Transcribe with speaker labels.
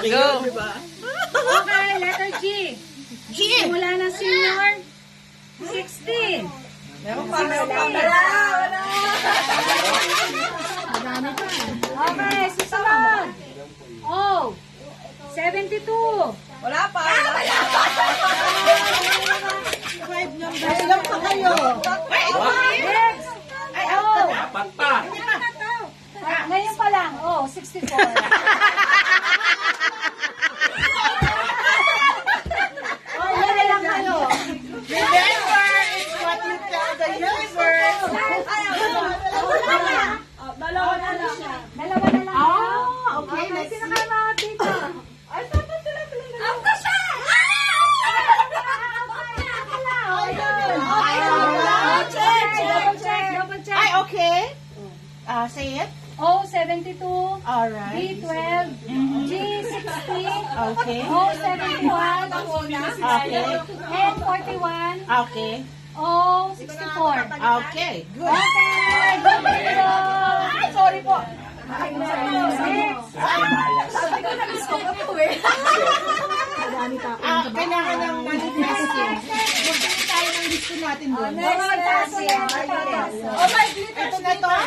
Speaker 1: Go.
Speaker 2: Okay, letter G. Simula ng senior. 16. Okay, susunod. O. 72.
Speaker 3: Wala pa. Five lang pa kayo.
Speaker 2: Next. O.
Speaker 1: Dapat pa.
Speaker 2: Ngayon pa lang. O, 64. Oh, yan na lang kayo.
Speaker 3: Remember, it's what you tell the universe.
Speaker 2: Dalawa na lang kayo.
Speaker 3: Okay, let's see.
Speaker 2: Pinaka-mga dito.
Speaker 3: Ay, dapat sila pala.
Speaker 2: Double check.
Speaker 3: Ay, okay. Say it.
Speaker 2: O, 72.
Speaker 3: Alright.
Speaker 2: B12. G60.
Speaker 3: Okay.
Speaker 2: O, 71.
Speaker 3: Okay.
Speaker 2: And 41.
Speaker 3: Okay.
Speaker 2: O, 64.
Speaker 3: Okay. Good.
Speaker 2: Okay, good to go.
Speaker 3: Ay, sorry po.
Speaker 2: Next.
Speaker 3: Sabi ko na gusto ko po eh. Kailangan ng manifesting. Magbili tayo ng gusto natin doon.
Speaker 2: Next.
Speaker 3: Ito na to.